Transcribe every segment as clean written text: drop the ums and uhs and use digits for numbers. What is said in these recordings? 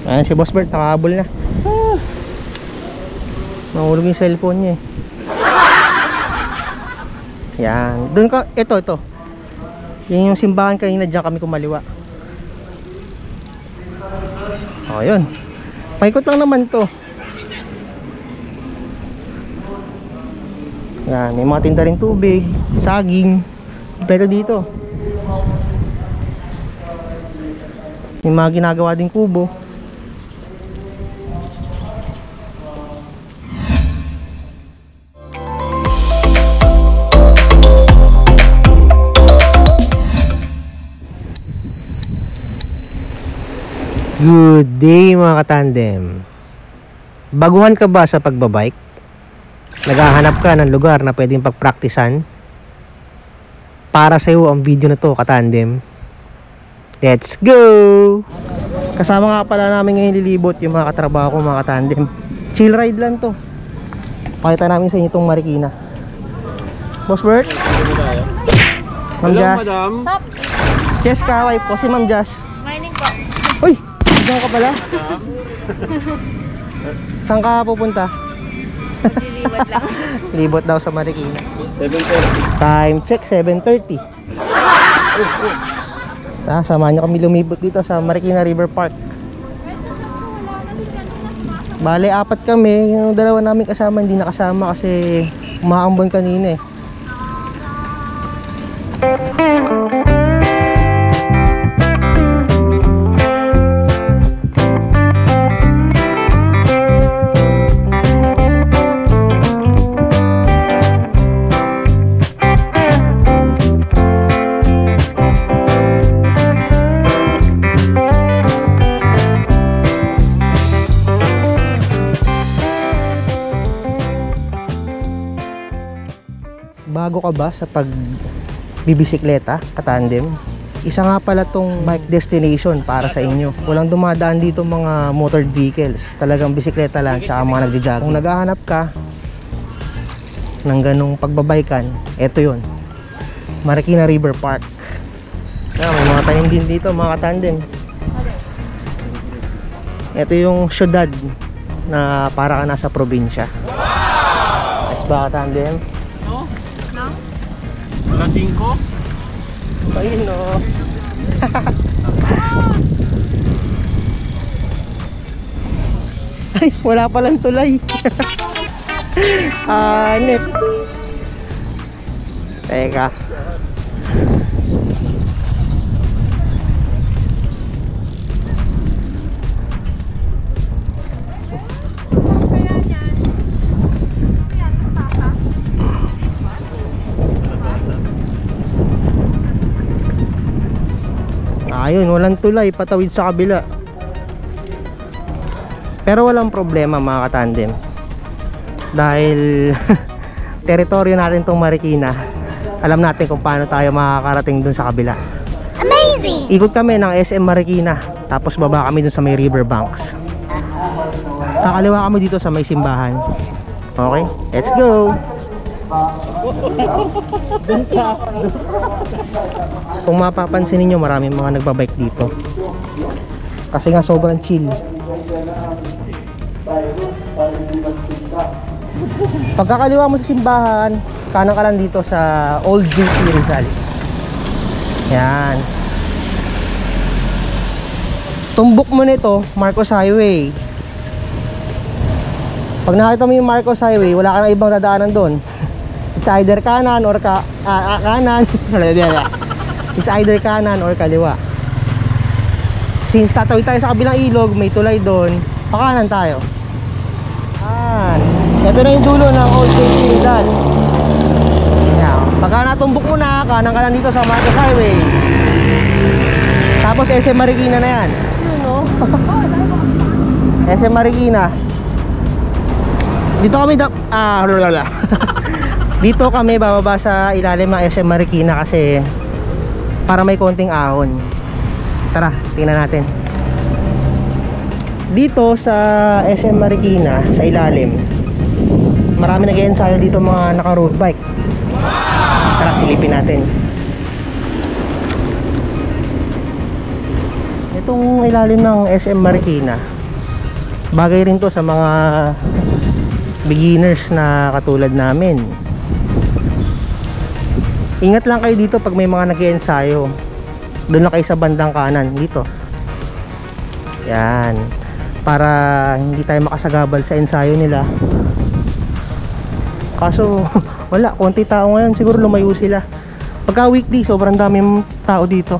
Ayan si Boss Bert, nakahabol na. Nahulog yung cellphone niya eh. Yan. Doon ka, ito. Yan yung simbahan kanina, dyan kami kumaliwa. O, yun. Paikot lang naman to. Yan, may mga tinda rin tubig, saging. Kompleto dito. May mga ginagawa ding kubo. Good day mga katandem. Baguhan ka ba sa pagbabike? Naghahanap ka ng lugar na pwedeng pagpraktisan? Para sa iyo ang video na to katandem. Let's go! Kasama nga pala namin ngayon lilibot yung mga katrabaho ko mga katandem. Chill ride lang to. Pakita namin sa inyo itong Marikina. Boss Bert? Ma'am Jazz. Hello madam. Stop! Si Jessica, wife ko si Ma'am Jazz. Morning po. Uy! Diyan ka pala? Saan ka pupunta? Liliwat lang. Libot daw sa Marikina. 7:30. Time check, 7:30. Samahan nyo kami lumibot dito sa Marikina River Park. Bale, 4 kami. Yung dalawa namin kasama hindi nakasama kasi umaambon kanina eh. Bago ka ba sa pagbibisikleta, katandem? Isa nga pala tong bike destination para sa inyo. Walang dumadaan dito mga motored vehicles. Talagang bisikleta lang, tsaka mga nagja-jogging. Kung naghahanap ka ng ganong pagbabaykan, eto yun. Marikina River Park. May mga tanim din dito mga katandem. Ito yung syudad na para ka nasa probinsya. Nice ba katandem? Alas 5. Ayun o. Ay, wala palang tulay. Hanip. Teka. Ayun, walang tulay, patawid sa kabila. Pero walang problema mga katandem. Dahil teritoryo natin tong Marikina. Alam natin kung paano tayo makakarating dun sa kabila. Amazing! Ikot kami ng SM Marikina, tapos baba kami dun sa may riverbanks. Kakaliwa kami dito sa may simbahan. Okay, let's go! Kung mapapansin niyo, maraming mga nagbabike dito. Kasi nga sobrang chill. Pagkakaliwa mo sa simbahan, kanan ka lang dito sa Old GP Rizal. Yan. Tumbok mo nito, Marcos Highway. Pag nakita mo yung Marcos Highway, wala ka na ibang dadaanan doon. It's either kanan or kanan. It's either kanan or kaliwa. Since tatawid tayo sa kabilang ilog, may tulay doon, pakanan tayo. Ito na yung dulo ng Old JP Rizal. Pagka natumbok mo na, kanan ka lang dito sa Marcos Highway. Tapos SM Marikina na yan. SM Marikina. Dito kami dito kami bababa sa ilalim ng SM Marikina kasi para may konting ahon. Tara, tingnan natin. Dito sa SM Marikina, sa ilalim, marami nag-e-ensayo dito mga naka-road bike. Tara, silipin natin. Ito itong ilalim ng SM Marikina. Bagay rin to sa mga beginners na katulad namin. Ingat lang kayo dito pag may mga nag-iensayo. Doon lang kayo sa bandang kanan dito. Yan, para hindi tayo makasagabal sa ensayo nila. Kaso wala, konti tao ngayon, siguro lumayo sila. Pagka weekday, sobrang daming tao dito.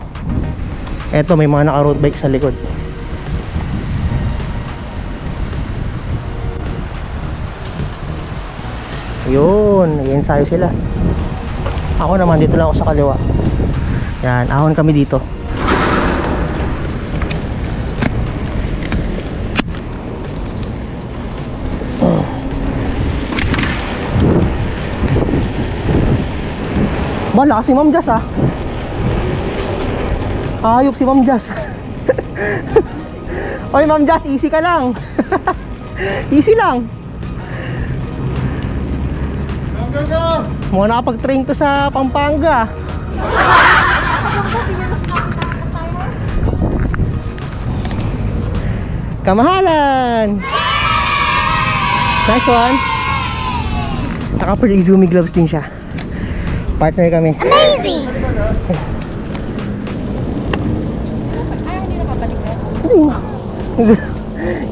Eto, may mga naka-road bike sa likod. Yun, nag-ensayo sila. Ako naman, dito lang ako sa kaliwa. Yan, ahon kami dito. Bala si Ma'am Jazz ah. Ayop si Ma'am Jazz. Oy Ma'am Jazz, easy ka lang. Easy lang. Mukha nakapag-train to sa Pampanga. Kamahalan. Nice one. Naka-Izumi gloves din siya. Partner kami. Amazing!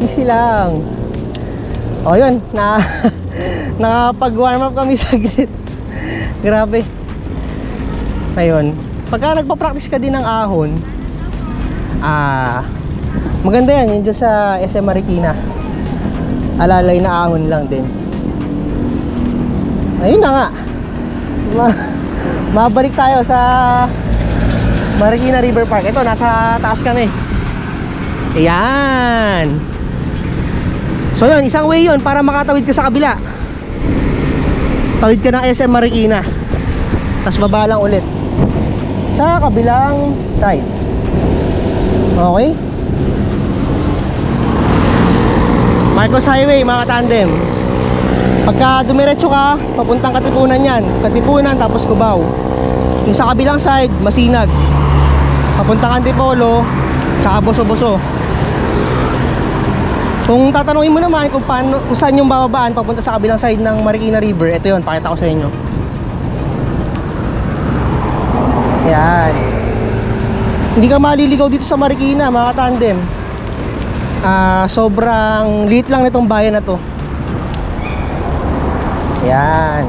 Easy lang. O yun, nakapag-warm up kami saglit. Grabe. Ayun, pagka nagpa-practice ka din ng ahon, maganda yan, yun dyan sa SM Marikina. Alalay na ahon lang din. Ayun na nga. Mabalik tayo sa Marikina River Park. Ito, nasa taas kami. Ayan. So yun, isang way yun para makatawid ka sa kabila. Tawid ka ng SM Marikina, tapos baba lang ulit sa kabilang side. Okay, Marcos Highway mga tandem. Pagka dumiretso ka, papuntang Katipunan yan. Katipunan tapos Cubao. Yung sa kabilang side, Masinag. Papuntang Antipolo, tsaka Boso-Boso. Kung tatanungin mo naman kung saan yung bababaan papunta sa kabilang side ng Marikina River, ito yun, pakita ko sa inyo. Yan. Hindi ka maliligaw dito sa Marikina mga tandem. Sobrang liit lang nitong bayan na to. Yan.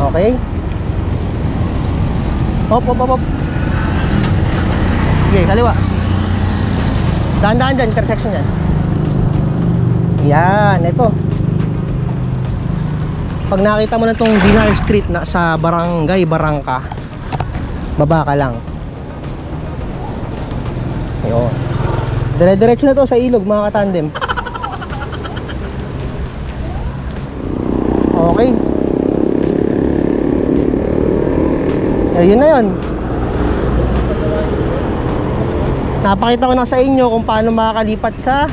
Okay. Hop. Okay, kaliwa. Dahan-dahan dyan, intersection yan. Yan, ito. Pag nakita mo na itong Dinar Street na sa Barangay Barangka, baba ka lang. Ayun. Dire-diretso na to sa ilog mga katandem. Okay. Ayun na yun. Napakita ko na sa inyo kung paano makakalipat sa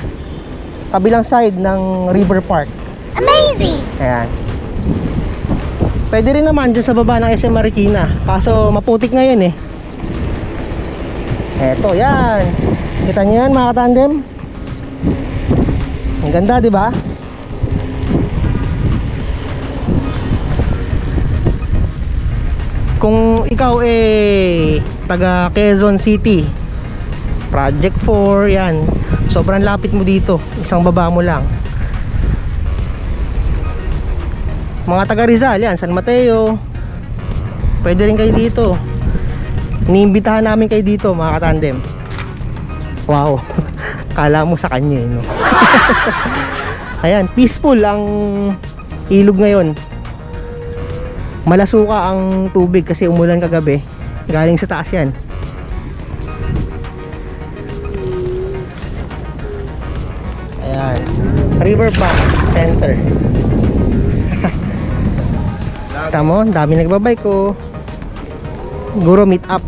kabilang side ng River Park. Amazing! Ayan. Pwede rin naman dyan sa baba ng SM Marikina, kaso maputik ngayon eh. Eto, yan. Kita nyo yan mga katandem. Ang ganda, di ba? Kung ikaw taga Quezon City, Project 4, yan, sobrang lapit mo dito, isang baba mo lang. Mga taga Rizal, yan, San Mateo, pwede rin kayo dito. Iniimbitahan namin kayo dito mga katandem. Wow. Kala mo sa kanya no? Ayan, peaceful ang ilog ngayon. Malasuka ang tubig kasi umulan kagabi. Galing sa taas yan. Ayan, River Park Center. Tamo, dami nagbabike ko. Guro meet up.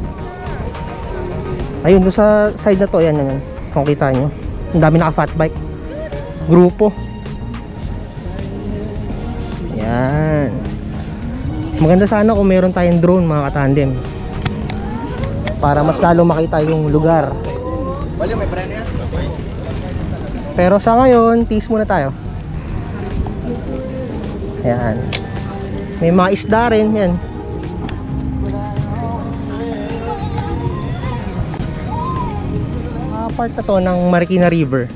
Ayun, doon sa side na to, yan. Kung kita nyo, ang dami naka-fat bike. Grupo. Yan. Maganda sana kung meron tayong drone mga katandem. para mas lalo makita yung lugar. Pero sa ngayon, tiis muna tayo. Ayan. May mga isda rin yan. Part na to ng Marikina River.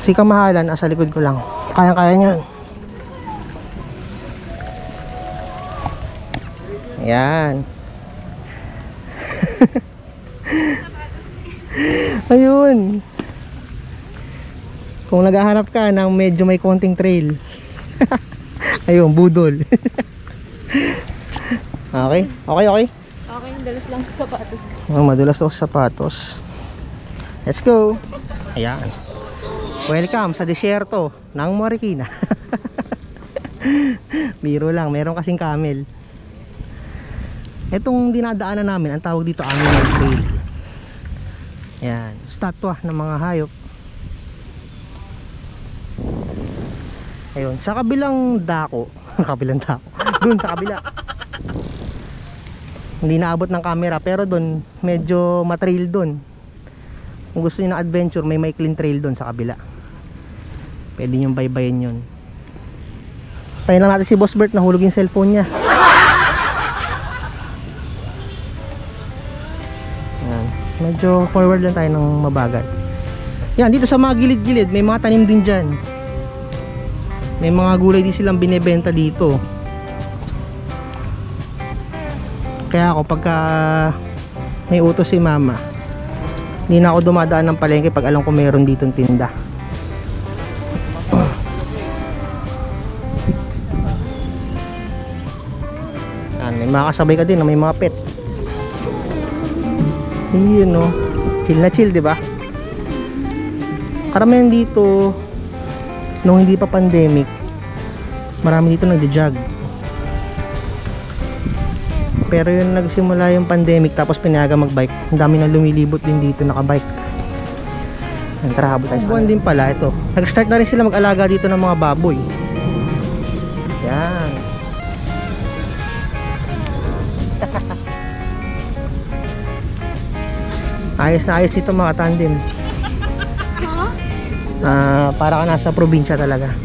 Si Kamahalan nasa likod ko lang. Kaya-kaya niyan. Ayan. Ayun. Kung naghahanap ka ng medyo may konting trail. Ayun, budol. Okay? Okay. Okay, dalas lang sa sapatos. Madulas ako sa sapatos. Let's go. Ayan. Welcome sa desierto ng Marikina. Biro lang, meron kasing camel. Itong dinadaanan namin, ang tawag dito Animal Trail. Ayan, statwa ng mga hayop. Ayun, sa kabilang dako. Kabilang dako. Dun sa kabila. Hindi naabot ng camera, pero dun medyo matrail dun. Kung gusto niyo ng adventure, may maikling trail dun sa kabila. Pwede nyo baybayin yun. Tayo lang natin si Boss Bert, nahulog yung cellphone niya. Ayan. Medyo forward lang tayo ng mabagal. Yan, dito sa mga gilid-gilid may mga tanim din dyan. May mga gulay din silang binebenta dito. Kaya ako pagka may utos si mama, hindi na ako dumadaan ng palengke pag alam ko meron ditong tinda. May mga kasabay ka din na may mga pet. Yun, no? Chill na chill, di ba? Karamihan dito nung hindi pa pandemic, marami dito nagja-jog. Pero yun nagsimula yung pandemic, tapos pinayaga magbike, ang dami nang lumilibot din dito nakabike. Tara, habol tayo sa buwan din pala ito. Nag-start na rin sila mag-alaga dito ng mga baboy. Yan. Ayos na ayos ito mga tandem. Para ka nasa probinsya talaga.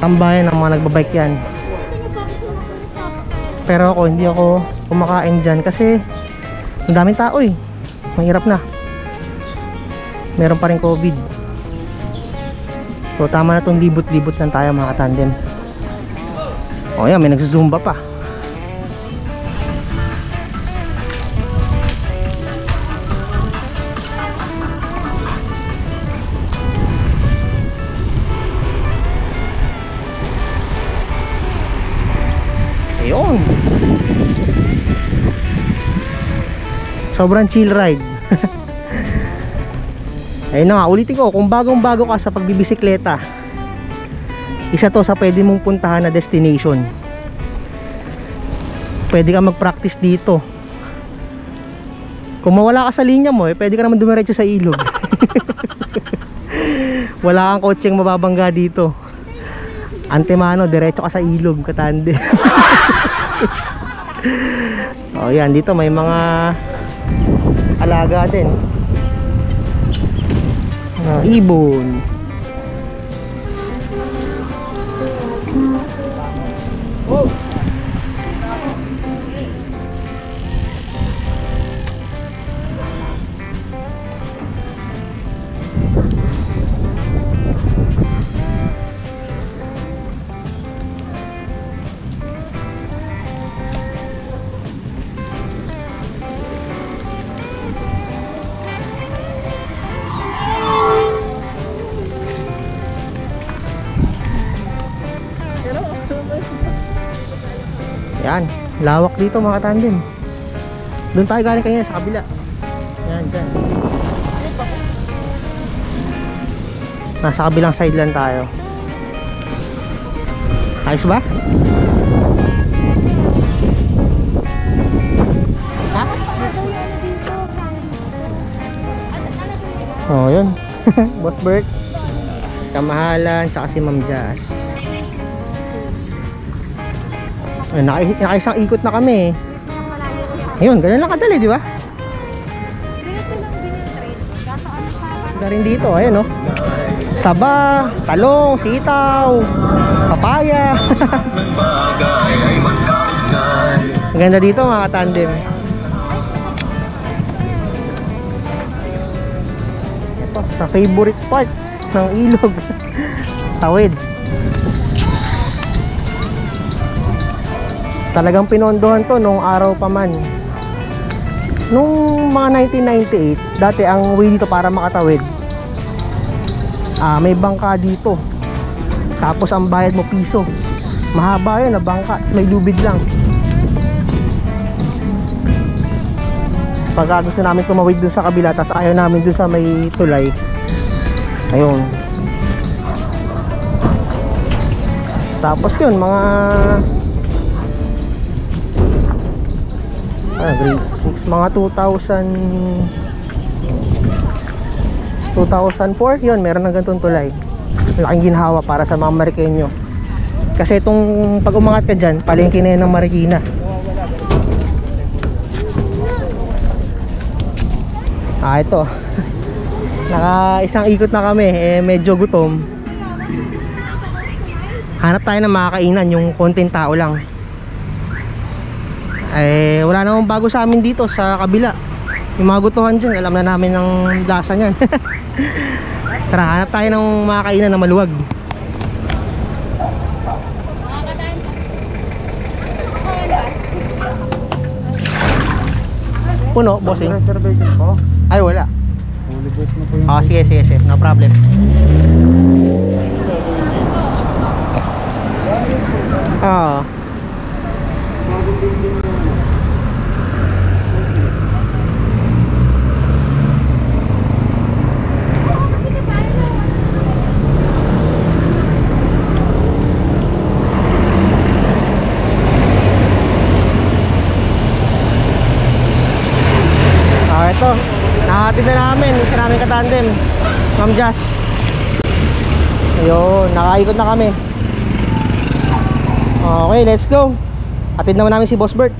Tambayan ng mga nagbabike yan. Pero ako, hindi ako kumakain dyan kasi ang daming tao eh. Mahirap na. Meron pa rin COVID. So tama na itong libot-libot lang tayo mga tandem. O yan, may nagsusumba pa. Ayun. Sobrang chill ride. Ayun na nga, ulitin ko, kung bagong-bago ka sa pagbibisikleta, isa to sa pwede mong puntahan na destination. Pwede ka mag-practice dito. Kung mawala ka sa linya mo, pwede ka naman dumiretso sa ilog. Wala kang kotseng mababangga dito. Antemano, diretso ka sa ilog, katande. O yan, dito may mga alaga din. Ibon. Yan, lawak dito mga tandem. Doon tayo galing kanina sa kabila. Yan, dyan. Nasa kabilang side lang tayo. Ayos ba? Ha? Oh, yun. Boss Bert, Kamahalan, tsaka si Ma'am Jazz. Ay, nakaisang ikot na kami. Ayun, ganun lang kadali, di ba? Ganda rin dito, ayun, no? Saba, talong, sitaw, papaya. Ganda dito mga tandem. Ito, sa favorite part ng ilog. Tawid. Talagang pinondohan to nung araw pa man. Nung mga 1998, dati ang way dito para makatawid, may bangka dito. Tapos ang bayad mo piso. Mahaba yun na bangka, may lubid lang. Pagka gusto namin tumawid dun sa kabila, tapos ayaw namin dun sa may tulay, ayun. Tapos yun, mga grade 6, mga 2004, yun, meron ng ganitong tulay. Laking ginhawa para sa mga Marikenyo. Kasi itong pag umangat ka dyan, palengke na yun ng Marikina. Ito. Naka isang ikot na kami, medyo gutom. Hanap tayo ng makakainan, yung konting tao lang. Wala namang bago sa amin dito sa kabila. Yung mga gutuhan dyan, alam na namin ng lasa nyan. Tara, hanap tayo ng makakainan na maluwag. Puno, bossing. Reservation po. Ay, wala. Ulit mo po yung... Sige, no problem. Ito, nakahatid na namin, isa namin katandem, Ma'am Jazz. Ayun, nakaikot na kami. Okay, let's go. Hatid naman namin si Boss Bert.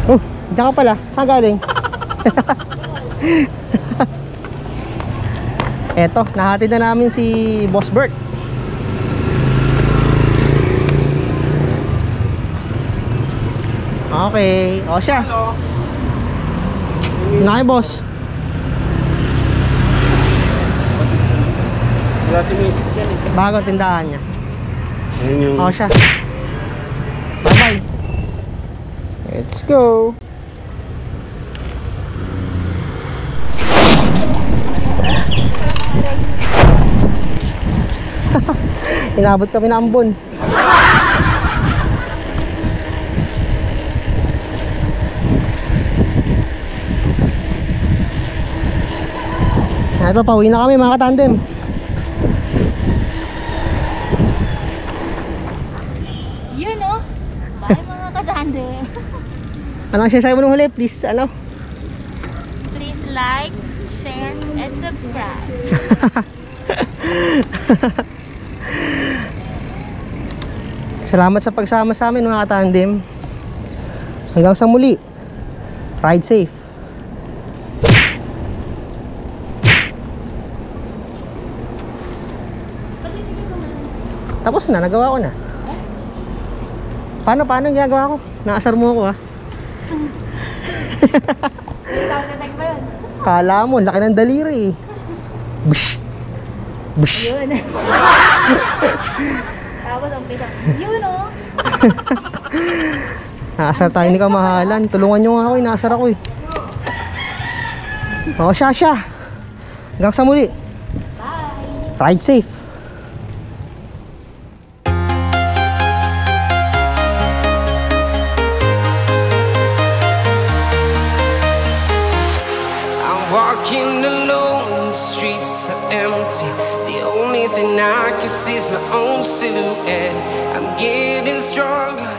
Oh, diyan ka pala, saan galing? Eto, nahatid na namin si Boss Bert. Okay, o siya. Naki boss. Wala si Mrs. Ken eh. Bagong tindahan niya. Ayun yung... O siya. Bye bye. Let's go. Inabot kami ng Ambon. Ito, pauwi na kami mga katandem. Yun oh. Bye mga katandem. Ano ang sinasabi mo nung huli? Please, ano? Please like, share, and subscribe. Salamat sa pagsama sa amin mga katandem. Hanggang sa muli. Ride safe. Tapos na, nagawa ko na. Paano yung ginagawa ko? Naasar mo ako ha. Sound effect ba yun? Kala mo, laki ng daliri eh. Bush. Bush. Yun. Tapos ang pisang, yun oh. Naasar tayo ni Kamahalan. Tulungan nyo nga ako, naasar ako eh. Oo, Shasha. Hanggang sa muli. Bye. Ride safe. Walking alone, the streets are empty. The only thing I can see is my own silhouette. I'm getting stronger.